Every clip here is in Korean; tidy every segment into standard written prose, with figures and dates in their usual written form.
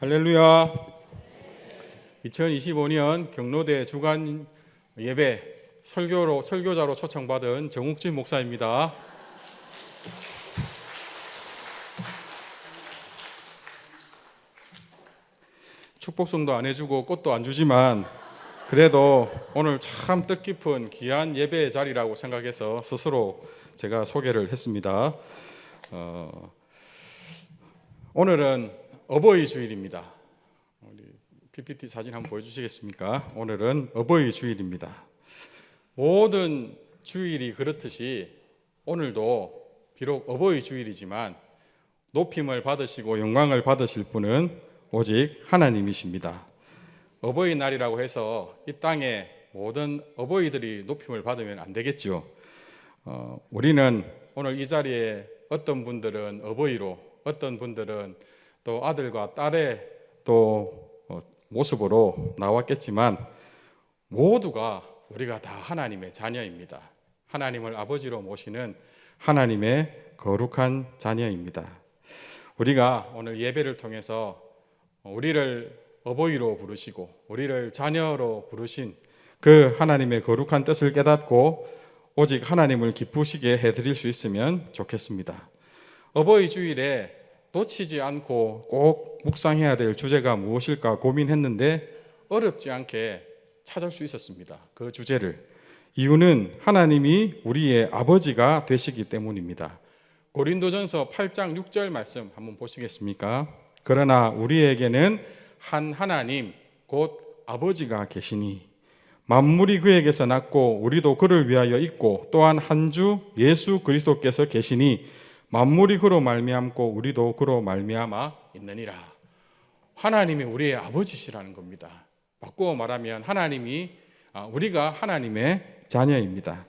할렐루야. 2025년 경로대 주간 예배 설교자로 초청받은 정욱진 목사입니다. 축복송도 안 해주고 꽃도 안 주지만 그래도 오늘 참 뜻깊은 귀한 예배의 자리라고 생각해서 스스로 제가 소개를 했습니다. 오늘은 어버이 주일입니다. 우리 PPT 사진 한번 보여주시겠습니까? 오늘은 어버이 주일입니다. 모든 주일이 그렇듯이 오늘도 비록 어버이 주일이지만 높임을 받으시고 영광을 받으실 분은 오직 하나님이십니다. 어버이날이라고 해서 이 땅에 모든 어버이들이 높임을 받으면 안 되겠죠. 우리는 오늘 이 자리에 어떤 분들은 어버이로, 어떤 분들은 또 아들과 딸의 또 모습으로 나왔겠지만 모두가 우리가 다 하나님의 자녀입니다. 하나님을 아버지로 모시는 하나님의 거룩한 자녀입니다. 우리가 오늘 예배를 통해서 우리를 어버이로 부르시고 우리를 자녀로 부르신 그 하나님의 거룩한 뜻을 깨닫고 오직 하나님을 기쁘시게 해드릴 수 있으면 좋겠습니다. 어버이 주일에 놓치지 않고 꼭 묵상해야 될 주제가 무엇일까 고민했는데 어렵지 않게 찾을 수 있었습니다. 그 주제를. 이유는 하나님이 우리의 아버지가 되시기 때문입니다. 고린도전서 8장 6절 말씀 한번 보시겠습니까? 그러나 우리에게는 한 하나님 곧 아버지가 계시니 만물이 그에게서 났고 우리도 그를 위하여 있고 또한 한 주 예수 그리스도께서 계시니 만물이 그로 말미암고 우리도 그로 말미암아 있느니라. 하나님이 우리의 아버지시라는 겁니다. 바꾸어 말하면 우리가 하나님의 자녀입니다.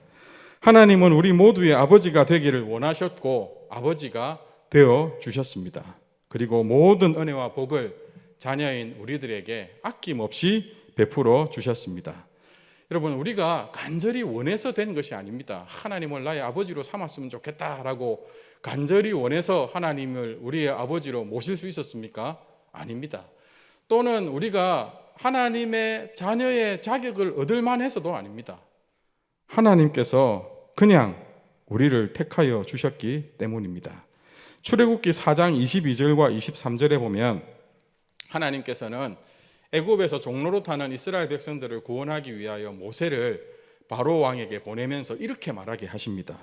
하나님은 우리 모두의 아버지가 되기를 원하셨고 아버지가 되어 주셨습니다. 그리고 모든 은혜와 복을 자녀인 우리들에게 아낌없이 베풀어 주셨습니다. 여러분, 우리가 간절히 원해서 된 것이 아닙니다. 하나님을 나의 아버지로 삼았으면 좋겠다라고 간절히 원해서 하나님을 우리의 아버지로 모실 수 있었습니까? 아닙니다. 또는 우리가 하나님의 자녀의 자격을 얻을 만해서도 아닙니다. 하나님께서 그냥 우리를 택하여 주셨기 때문입니다. 출애굽기 4장 22절과 23절에 보면 하나님께서는 애굽에서 종로로 타는 이스라엘 백성들을 구원하기 위하여 모세를 바로 왕에게 보내면서 이렇게 말하게 하십니다.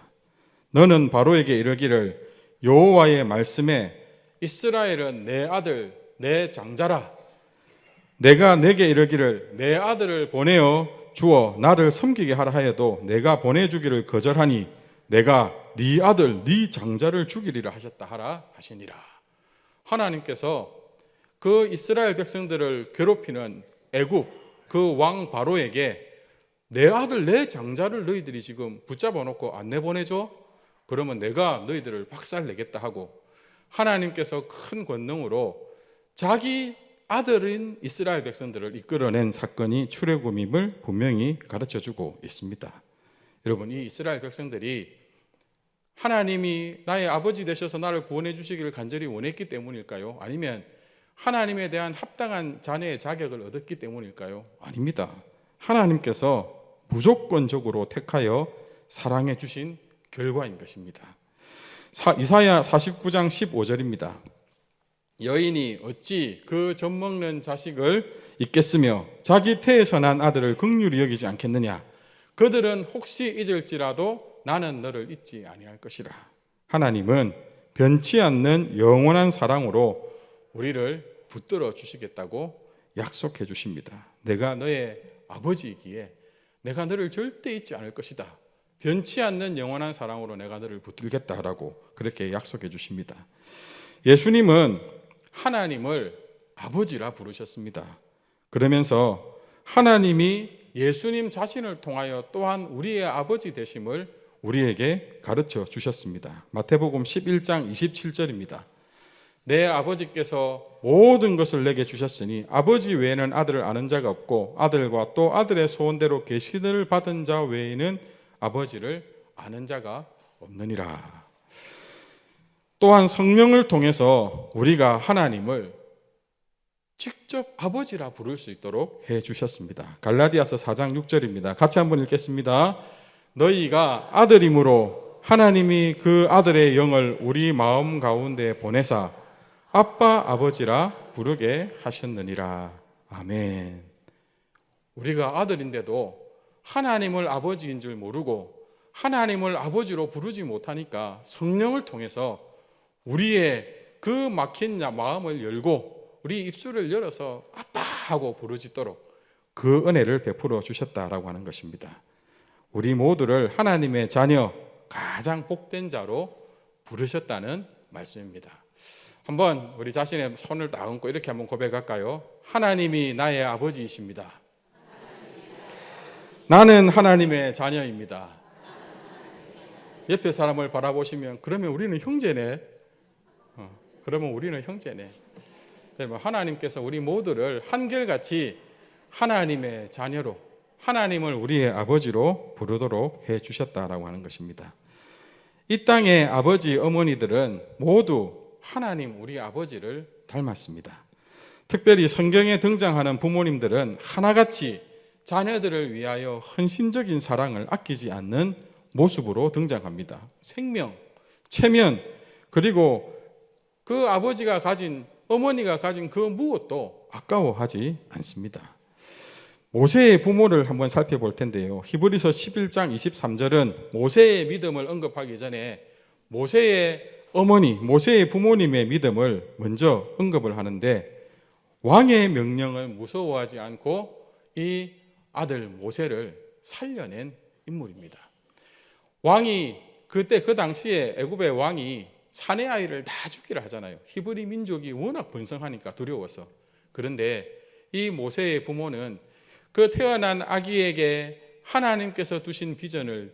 너는 바로에게 이르기를 여호와의 말씀에 이스라엘은 내 아들 내 장자라. 내가 내게 이르기를 내 아들을 보내어 주어 나를 섬기게 하라 하여도 내가 보내주기를 거절하니 내가 네 아들 네 장자를 죽이리라 하셨다 하라 하시니라. 하나님께서 그 이스라엘 백성들을 괴롭히는 애굽 그 왕 바로에게 내 아들 내 장자를 너희들이 지금 붙잡아 놓고 안 내보내줘? 그러면 내가 너희들을 박살내겠다 하고 하나님께서 큰 권능으로 자기 아들인 이스라엘 백성들을 이끌어낸 사건이 출애굽임을 분명히 가르쳐주고 있습니다. 여러분, 이 이스라엘 백성들이 하나님이 나의 아버지 되셔서 나를 구원해 주시기를 간절히 원했기 때문일까요? 아니면 하나님에 대한 합당한 자녀의 자격을 얻었기 때문일까요? 아닙니다. 하나님께서 무조건적으로 택하여 사랑해 주신 결과인 것입니다. 이사야 49장 15절입니다. 여인이 어찌 그 젖먹는 자식을 잊겠으며 자기 태에서 난 아들을 긍휼히 여기지 않겠느냐. 그들은 혹시 잊을지라도 나는 너를 잊지 아니할 것이라. 하나님은 변치 않는 영원한 사랑으로 우리를 붙들어 주시겠다고 약속해 주십니다. 내가 너의 아버지이기에 내가 너를 절대 잊지 않을 것이다. 변치 않는 영원한 사랑으로 내가 너를 붙들겠다라고 그렇게 약속해 주십니다. 예수님은 하나님을 아버지라 부르셨습니다. 그러면서 하나님이 예수님 자신을 통하여 또한 우리의 아버지 되심을 우리에게 가르쳐 주셨습니다. 마태복음 11장 27절입니다. 내 아버지께서 모든 것을 내게 주셨으니 아버지 외에는 아들을 아는 자가 없고 아들과 또 아들의 소원대로 계시를 받은 자 외에는 아버지를 아는 자가 없느니라. 또한 성령을 통해서 우리가 하나님을 직접 아버지라 부를 수 있도록 해주셨습니다. 갈라디아서 4장 6절입니다. 같이 한번 읽겠습니다. 너희가 아들이므로 하나님이 그 아들의 영을 우리 마음 가운데 보내사 아빠 아버지라 부르게 하셨느니라. 아멘. 우리가 아들인데도 하나님을 아버지인 줄 모르고 하나님을 아버지로 부르지 못하니까 성령을 통해서 우리의 그 막힌 마음을 열고 우리 입술을 열어서 아빠 하고 부르짖도록 그 은혜를 베풀어 주셨다라고 하는 것입니다. 우리 모두를 하나님의 자녀, 가장 복된 자로 부르셨다는 말씀입니다. 한번 우리 자신의 손을 딱 얹고 이렇게 한번 고백할까요? 하나님이 나의 아버지이십니다. 나는 하나님의 자녀입니다. 옆에 사람을 바라보시면 그러면 우리는 형제네. 그러면 우리는 형제네. 하나님께서 우리 모두를 한결같이 하나님의 자녀로, 하나님을 우리의 아버지로 부르도록 해주셨다라고 하는 것입니다. 이 땅의 아버지, 어머니들은 모두 하나님 우리 아버지를 닮았습니다. 특별히 성경에 등장하는 부모님들은 하나같이 자녀들을 위하여 헌신적인 사랑을 아끼지 않는 모습으로 등장합니다. 생명, 체면, 그리고 그 아버지가 가진, 어머니가 가진 그 무엇도 아까워하지 않습니다. 모세의 부모를 한번 살펴볼 텐데요. 히브리서 11장 23절은 모세의 믿음을 언급하기 전에 모세의 어머니, 모세의 부모님의 믿음을 먼저 언급을 하는데 왕의 명령을 무서워하지 않고 이 아들 모세를 살려낸 인물입니다. 왕이 그때 그 당시에 애굽의 왕이 사내 아이를 다 죽이라 하잖아요. 히브리 민족이 워낙 번성하니까 두려워서. 그런데 이 모세의 부모는 그 태어난 아기에게 하나님께서 두신 비전을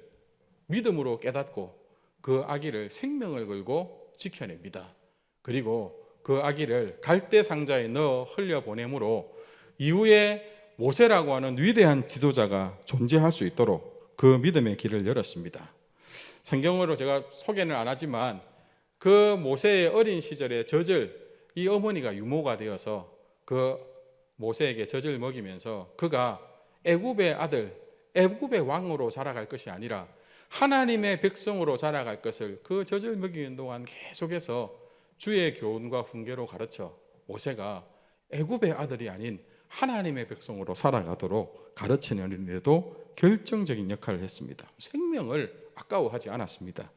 믿음으로 깨닫고 그 아기를 생명을 걸고 지켜냅니다. 그리고 그 아기를 갈대 상자에 넣어 흘려보내므로 이후에 모세라고 하는 위대한 지도자가 존재할 수 있도록 그 믿음의 길을 열었습니다. 성경으로 제가 소개는 안 하지만 그 모세의 어린 시절의 젖을 이 어머니가 유모가 되어서 그 모세에게 젖을 먹이면서 그가 애굽의 아들, 애굽의 왕으로 자라갈 것이 아니라 하나님의 백성으로 자라갈 것을 그 젖을 먹이는 동안 계속해서 주의 교훈과 훈계로 가르쳐 모세가 애굽의 아들이 아닌 하나님의 백성으로 살아가도록 가르치는 일에도 결정적인 역할을 했습니다. 생명을 아까워하지 않았습니다.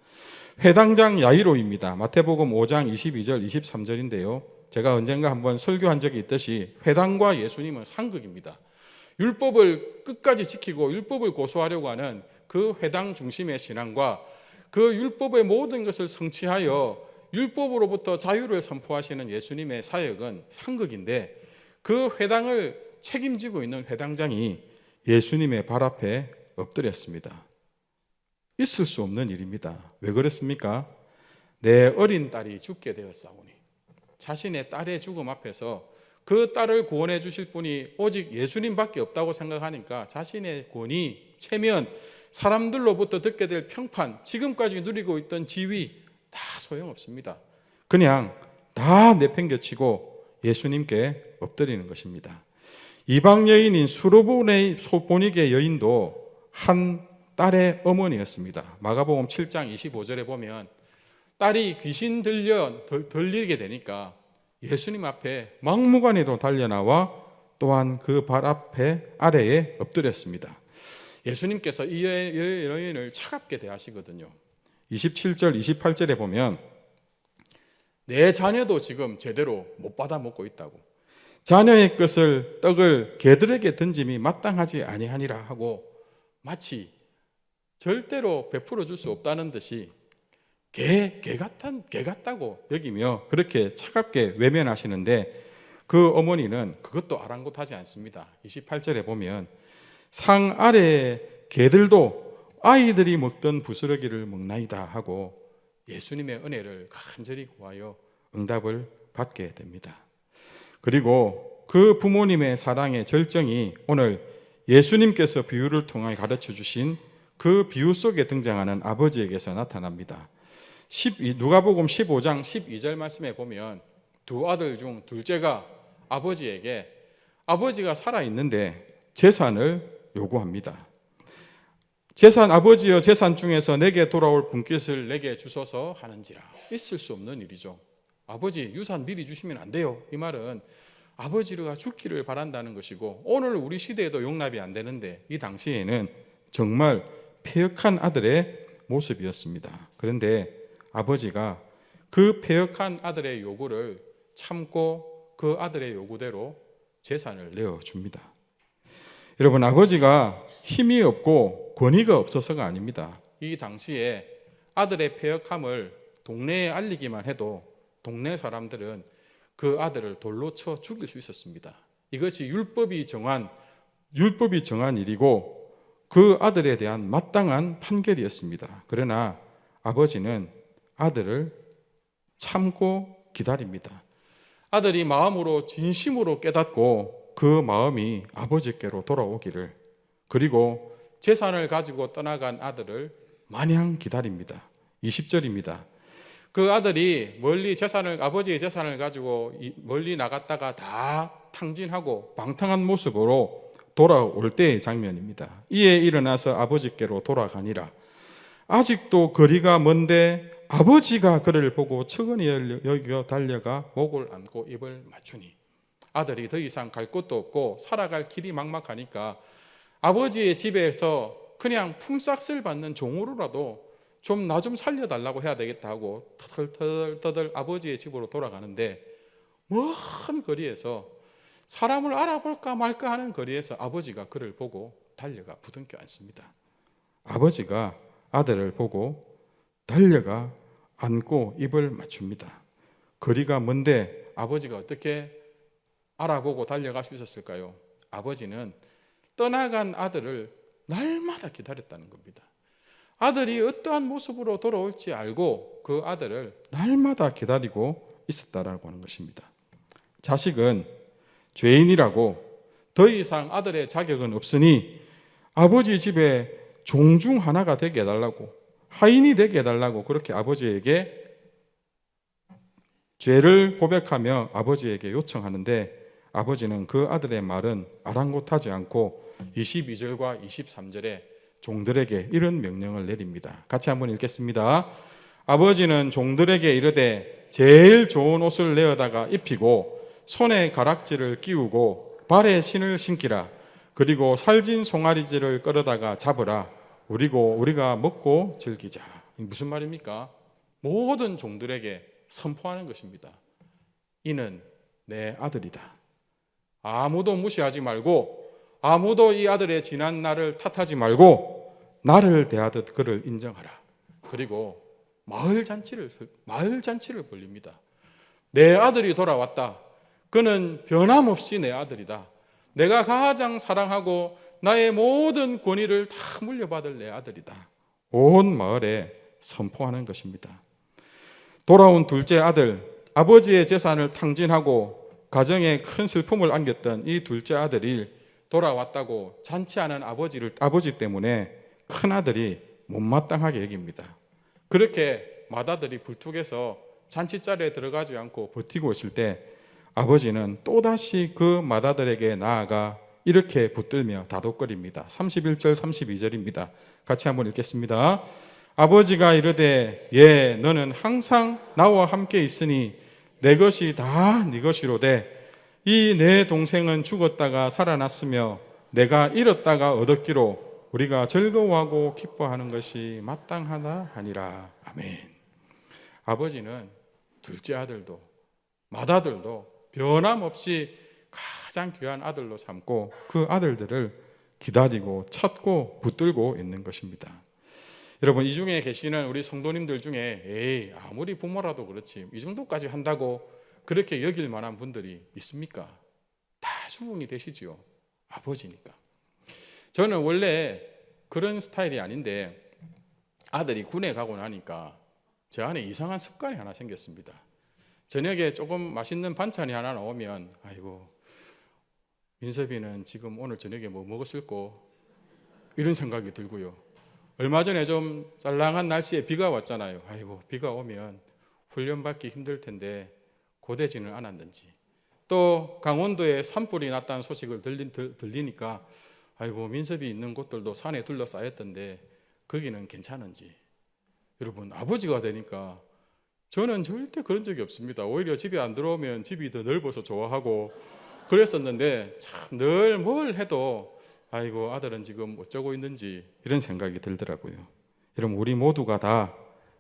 회당장 야이로입니다. 마태복음 5장 22절 23절인데요. 제가 언젠가 한번 설교한 적이 있듯이 회당과 예수님은 상극입니다. 율법을 끝까지 지키고 율법을 고수하려고 하는 그 회당 중심의 신앙과 그 율법의 모든 것을 성취하여 율법으로부터 자유를 선포하시는 예수님의 사역은 상극인데 그 회당을 책임지고 있는 회당장이 예수님의 발 앞에 엎드렸습니다. 있을 수 없는 일입니다. 왜 그랬습니까? 내 어린 딸이 죽게 되었사오니. 자신의 딸의 죽음 앞에서 그 딸을 구원해 주실 분이 오직 예수님밖에 없다고 생각하니까 자신의 권위, 체면, 사람들로부터 듣게 될 평판, 지금까지 누리고 있던 지위 다 소용없습니다. 그냥 다 내팽겨치고 예수님께 엎드리는 것입니다. 이방 여인인 수르보니게 여인도 한 딸의 어머니였습니다. 마가복음 7장 25절에 보면 딸이 귀신 들리게 되니까 예수님 앞에 막무가내로 달려나와 또한 그 발 앞에 아래에 엎드렸습니다. 예수님께서 이 여인을 차갑게 대하시거든요. 27절 28절에 보면 내 자녀도 지금 제대로 못 받아 먹고 있다고, 자녀의 떡을 개들에게 던짐이 마땅하지 아니하니라 하고 마치 절대로 베풀어 줄 수 없다는 듯이 개 같다고 여기며 그렇게 차갑게 외면하시는데 그 어머니는 그것도 아랑곳하지 않습니다. 28절에 보면 상 아래의 개들도 아이들이 먹던 부스러기를 먹나이다 하고 예수님의 은혜를 간절히 구하여 응답을 받게 됩니다. 그리고 그 부모님의 사랑의 절정이 오늘 예수님께서 비유를 통해 가르쳐 주신 그 비유 속에 등장하는 아버지에게서 나타납니다. 누가복음 15장 12절 말씀에 보면 두 아들 중 둘째가 아버지에게 아버지가 살아있는데 재산을 요구합니다. 아버지여 재산 중에서 내게 돌아올 분깃을 내게 주소서 하는지라. 있을 수 없는 일이죠. 아버지 유산 미리 주시면 안 돼요. 이 말은 아버지가 죽기를 바란다는 것이고, 오늘 우리 시대에도 용납이 안 되는데 이 당시에는 정말 패역한 아들의 모습이었습니다. 그런데 아버지가 그 패역한 아들의 요구를 참고 그 아들의 요구대로 재산을 내어줍니다. 여러분, 아버지가 힘이 없고 권위가 없어서가 아닙니다. 이 당시에 아들의 패역함을 동네에 알리기만 해도 동네 사람들은 그 아들을 돌로 쳐 죽일 수 있었습니다. 이것이 율법이 정한 일이고 그 아들에 대한 마땅한 판결이었습니다. 그러나 아버지는 아들을 참고 기다립니다. 아들이 마음으로 진심으로 깨닫고 그 마음이 아버지께로 돌아오기를, 그리고 재산을 가지고 떠나간 아들을 마냥 기다립니다. 20절입니다. 그 아들이 멀리 아버지의 재산을 가지고 멀리 나갔다가 다 탕진하고 방탕한 모습으로 돌아올 때의 장면입니다. 이에 일어나서 아버지께로 돌아가니라. 아직도 거리가 먼데 아버지가 그를 보고 측은히 여겨 달려가 목을 안고 입을 맞추니, 아들이 더 이상 갈 곳도 없고 살아갈 길이 막막하니까 아버지의 집에서 그냥 품삯을 받는 종으로라도 나 좀 살려달라고 해야 되겠다 하고 터덜터덜 아버지의 집으로 돌아가는데, 먼 거리에서 사람을 알아볼까 말까 하는 거리에서 아버지가 그를 보고 달려가 부둥켜 안습니다. 아버지가 아들을 보고 달려가 안고 입을 맞춥니다. 거리가 먼데 아버지가 어떻게 알아보고 달려갈 수 있었을까요? 아버지는 떠나간 아들을 날마다 기다렸다는 겁니다. 아들이 어떠한 모습으로 돌아올지 알고 그 아들을 날마다 기다리고 있었다라고 하는 것입니다. 자식은 죄인이라고 더 이상 아들의 자격은 없으니 아버지 집에 종 중 하나가 되게 해달라고, 하인이 되게 해달라고 그렇게 아버지에게 죄를 고백하며 아버지에게 요청하는데, 아버지는 그 아들의 말은 아랑곳하지 않고 22절과 23절에 종들에게 이런 명령을 내립니다. 같이 한번 읽겠습니다. 아버지는 종들에게 이르되 제일 좋은 옷을 내어다가 입히고 손에 가락지를 끼우고 발에 신을 신기라. 그리고 살진 송아리질을 끌어다가 잡으라. 우리가 먹고 즐기자. 무슨 말입니까? 모든 종들에게 선포하는 것입니다. 이는 내 아들이다. 아무도 무시하지 말고, 아무도 이 아들의 지난 날을 탓하지 말고 나를 대하듯 그를 인정하라. 그리고 마을 잔치를 벌립니다. 내 아들이 돌아왔다. 그는 변함없이 내 아들이다. 내가 가장 사랑하고 나의 모든 권위를 다 물려받을 내 아들이다. 온 마을에 선포하는 것입니다. 돌아온 둘째 아들, 아버지의 재산을 탕진하고 가정에 큰 슬픔을 안겼던 이 둘째 아들이 돌아왔다고 잔치하는 아버지 때문에 큰 아들이 못마땅하게 여깁니다. 그렇게 맏아들이 불뚝에서 잔치자리에 들어가지 않고 버티고 있을 때 아버지는 또다시 그 맏아들에게 나아가 이렇게 붙들며 다독거립니다. 31절 32절입니다. 같이 한번 읽겠습니다. 아버지가 이르되 예, 너는 항상 나와 함께 있으니 내 것이 다 네 것이로되 이 내 동생은 죽었다가 살아났으며 내가 잃었다가 얻었기로 우리가 즐거워하고 기뻐하는 것이 마땅하다 하니라. 아멘. 아버지는 둘째 아들도 맏아들도 변함없이 가장 귀한 아들로 삼고 그 아들들을 기다리고 찾고 붙들고 있는 것입니다. 여러분, 이 중에 계시는 우리 성도님들 중에 에이, 아무리 부모라도 그렇지 이 정도까지 한다고 그렇게 여길 만한 분들이 있습니까? 다 수긍이 되시지요. 아버지니까. 저는 원래 그런 스타일이 아닌데 아들이 군에 가고 나니까 제 안에 이상한 습관이 하나 생겼습니다. 저녁에 조금 맛있는 반찬이 하나 나오면 아이고, 민섭이는 지금 오늘 저녁에 뭐 먹었을꼬? 이런 생각이 들고요. 얼마 전에 좀 짤랑한 날씨에 비가 왔잖아요. 아이고, 비가 오면 훈련받기 힘들 텐데 고되지는 않았는지, 또 강원도에 산불이 났다는 소식을 들리니까 아이고 민섭이 있는 곳들도 산에 둘러싸였던데 거기는 괜찮은지. 여러분, 아버지가 되니까 저는 절대 그런 적이 없습니다. 오히려 집에 안 들어오면 집이 더 넓어서 좋아하고 그랬었는데 참 늘 뭘 해도 아이고 아들은 지금 어쩌고 있는지 이런 생각이 들더라고요. 여러분, 우리 모두가 다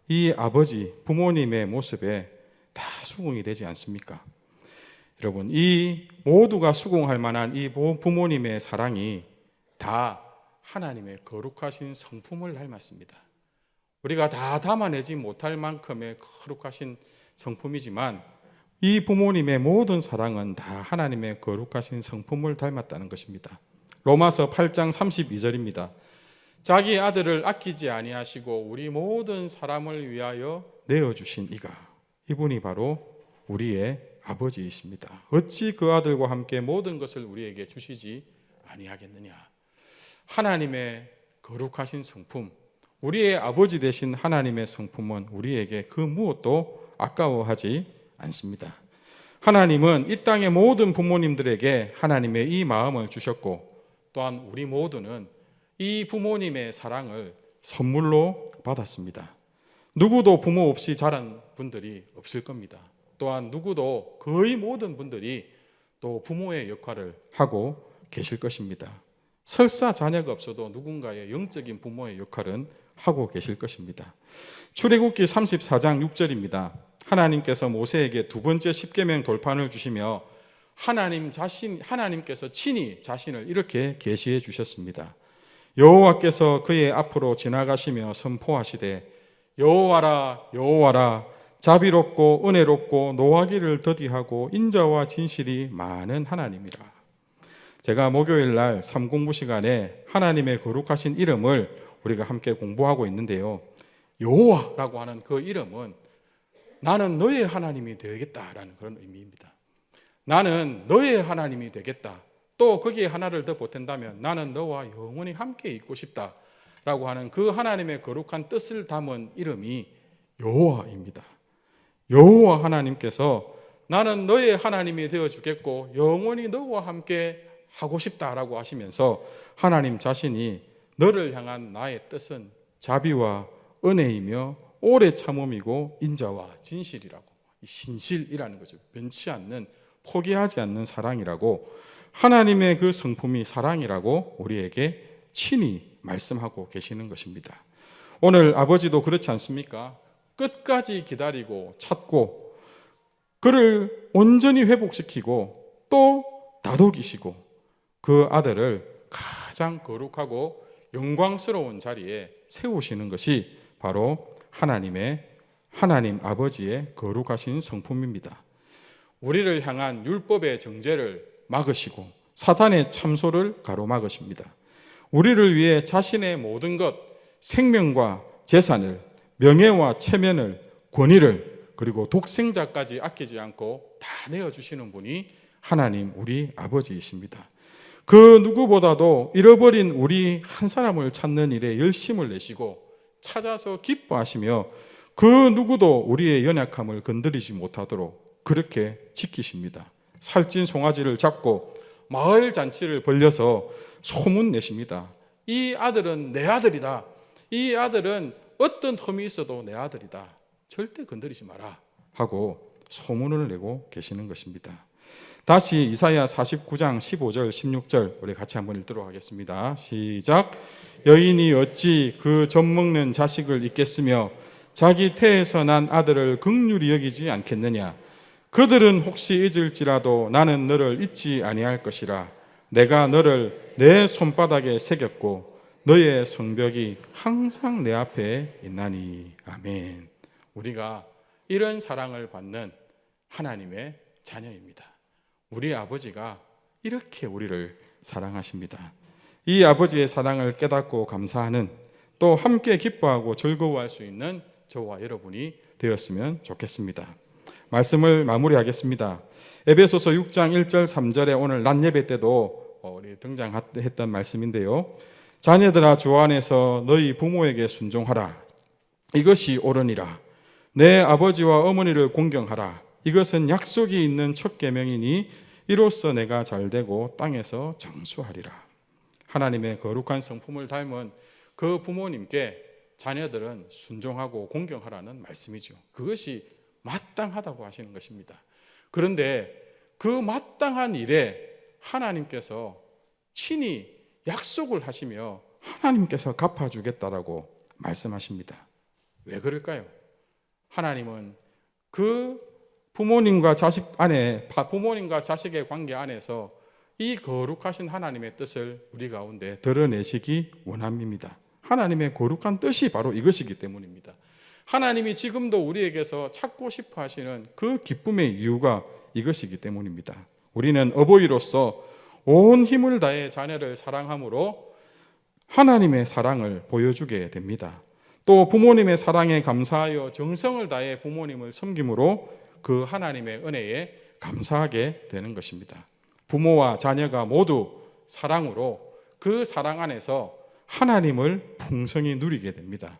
이 아버지 부모님의 모습에 다 수긍이 되지 않습니까? 여러분, 이 모두가 수긍할 만한 이 부모님의 사랑이 다 하나님의 거룩하신 성품을 닮았습니다. 우리가 다 담아내지 못할 만큼의 거룩하신 성품이지만 이 부모님의 모든 사랑은 다 하나님의 거룩하신 성품을 닮았다는 것입니다. 로마서 8장 32절입니다. 자기 아들을 아끼지 아니하시고 우리 모든 사람을 위하여 내어주신 이분이 바로 우리의 아버지이십니다. 어찌 그 아들과 함께 모든 것을 우리에게 주시지 아니하겠느냐. 하나님의 거룩하신 성품, 우리의 아버지 되신 하나님의 성품은 우리에게 그 무엇도 아까워하지 않습니다. 하나님은 이 땅의 모든 부모님들에게 하나님의 이 마음을 주셨고 또한 우리 모두는 이 부모님의 사랑을 선물로 받았습니다. 누구도 부모 없이 자란 분들이 없을 겁니다. 또한 누구도 거의 모든 분들이 또 부모의 역할을 하고 계실 것입니다. 설사 자녀가 없어도 누군가의 영적인 부모의 역할은 하고 계실 것입니다. 출애굽기 34장 6절입니다. 하나님께서 모세에게 두 번째 십계명 돌판을 주시며 하나님께서 친히 자신을 이렇게 계시해 주셨습니다. 여호와께서 그의 앞으로 지나가시며 선포하시되 여호와라 여호와라 자비롭고 은혜롭고 노하기를 더디하고 인자와 진실이 많은 하나님이라. 제가 목요일 날 3공부 시간에 하나님의 거룩하신 이름을 우리가 함께 공부하고 있는데요, 여호와라고 하는 그 이름은 나는 너의 하나님이 되겠다라는 그런 의미입니다. 나는 너의 하나님이 되겠다. 또 거기에 하나를 더 보탠다면 나는 너와 영원히 함께 있고 싶다라고 하는 그 하나님의 거룩한 뜻을 담은 이름이 여호와입니다. 여호와 하나님께서 나는 너의 하나님이 되어주겠고 영원히 너와 함께 하고 싶다라고 하시면서 하나님 자신이 너를 향한 나의 뜻은 자비와 은혜이며 오래 참음이고 인자와 진실이라고, 신실이라는 거죠. 변치 않는, 포기하지 않는 사랑이라고, 하나님의 그 성품이 사랑이라고 우리에게 친히 말씀하고 계시는 것입니다. 오늘 아버지도 그렇지 않습니까? 끝까지 기다리고 찾고 그를 온전히 회복시키고 또 다독이시고 그 아들을 가장 거룩하고 영광스러운 자리에 세우시는 것이 바로 하나님 아버지의 거룩하신 성품입니다. 우리를 향한 율법의 정죄를 막으시고 사탄의 참소를 가로막으십니다. 우리를 위해 자신의 모든 것, 생명과 재산을, 명예와 체면을, 권위를, 그리고 독생자까지 아끼지 않고 다 내어주시는 분이 하나님 우리 아버지이십니다. 그 누구보다도 잃어버린 우리 한 사람을 찾는 일에 열심을 내시고 찾아서 기뻐하시며 그 누구도 우리의 연약함을 건드리지 못하도록 그렇게 지키십니다. 살찐 송아지를 잡고 마을 잔치를 벌려서 소문 내십니다. 이 아들은 내 아들이다. 이 아들은 어떤 흠이 있어도 내 아들이다. 절대 건드리지 마라 하고 소문을 내고 계시는 것입니다. 다시 이사야 49장 15절 16절 우리 같이 한번 읽도록 하겠습니다. 시작. 여인이 어찌 그 젖먹는 자식을 잊겠으며 자기 태에서 난 아들을 긍휼히 여기지 않겠느냐. 그들은 혹시 잊을지라도 나는 너를 잊지 아니할 것이라. 내가 너를 내 손바닥에 새겼고 너의 성벽이 항상 내 앞에 있나니. 아멘. 우리가 이런 사랑을 받는 하나님의 자녀입니다. 우리 아버지가 이렇게 우리를 사랑하십니다. 이 아버지의 사랑을 깨닫고 감사하는, 또 함께 기뻐하고 즐거워할 수 있는 저와 여러분이 되었으면 좋겠습니다. 말씀을 마무리하겠습니다. 에베소서 6장 1절 3절에 오늘 낮 예배 때도 우리 등장했던 말씀인데요, 자녀들아 주 안에서 너희 부모에게 순종하라. 이것이 옳으니라. 내 아버지와 어머니를 공경하라. 이것은 약속이 있는 첫 계명이니 이로써 내가 잘되고 땅에서 장수하리라. 하나님의 거룩한 성품을 닮은 그 부모님께 자녀들은 순종하고 공경하라는 말씀이죠. 그것이 마땅하다고 하시는 것입니다. 그런데 그 마땅한 일에 하나님께서 친히 약속을 하시며 하나님께서 갚아주겠다라고 말씀하십니다. 왜 그럴까요? 하나님은 그 부모님과 자식의 관계 안에서 이 거룩하신 하나님의 뜻을 우리 가운데 드러내시기 원합니다. 하나님의 거룩한 뜻이 바로 이것이기 때문입니다. 하나님이 지금도 우리에게서 찾고 싶어 하시는 그 기쁨의 이유가 이것이기 때문입니다. 우리는 어버이로서 온 힘을 다해 자녀를 사랑함으로 하나님의 사랑을 보여주게 됩니다. 또 부모님의 사랑에 감사하여 정성을 다해 부모님을 섬김으로 그 하나님의 은혜에 감사하게 되는 것입니다. 부모와 자녀가 모두 사랑으로 그 사랑 안에서 하나님을 풍성히 누리게 됩니다.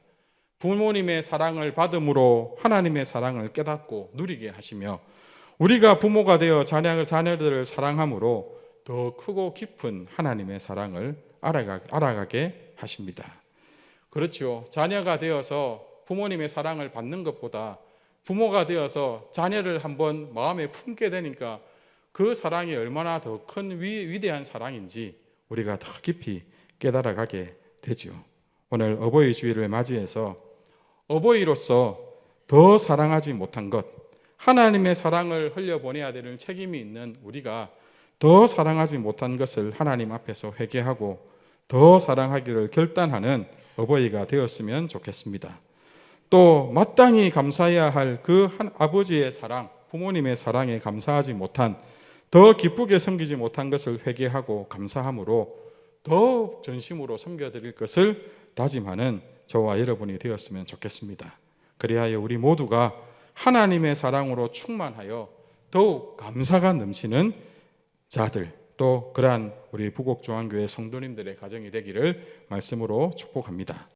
부모님의 사랑을 받음으로 하나님의 사랑을 깨닫고 누리게 하시며 우리가 부모가 되어 자녀들을 사랑함으로 더 크고 깊은 하나님의 사랑을 알아가게 하십니다. 그렇죠. 자녀가 되어서 부모님의 사랑을 받는 것보다 부모가 되어서 자녀를 한번 마음에 품게 되니까 그 사랑이 얼마나 더 큰 위대한 사랑인지 우리가 더 깊이 깨달아가게 되죠. 오늘 어버이 주일을 맞이해서 어버이로서 더 사랑하지 못한 것, 하나님의 사랑을 흘려보내야 되는 책임이 있는 우리가 더 사랑하지 못한 것을 하나님 앞에서 회개하고 더 사랑하기를 결단하는 어버이가 되었으면 좋겠습니다. 또 마땅히 감사해야 할 그 아버지의 사랑, 부모님의 사랑에 감사하지 못한, 더 기쁘게 섬기지 못한 것을 회개하고 감사함으로 더욱 전심으로 섬겨드릴 것을 다짐하는 저와 여러분이 되었으면 좋겠습니다. 그리하여 우리 모두가 하나님의 사랑으로 충만하여 더욱 감사가 넘치는 자들, 또 그러한 우리 부곡중앙교회 성도님들의 가정이 되기를 말씀으로 축복합니다.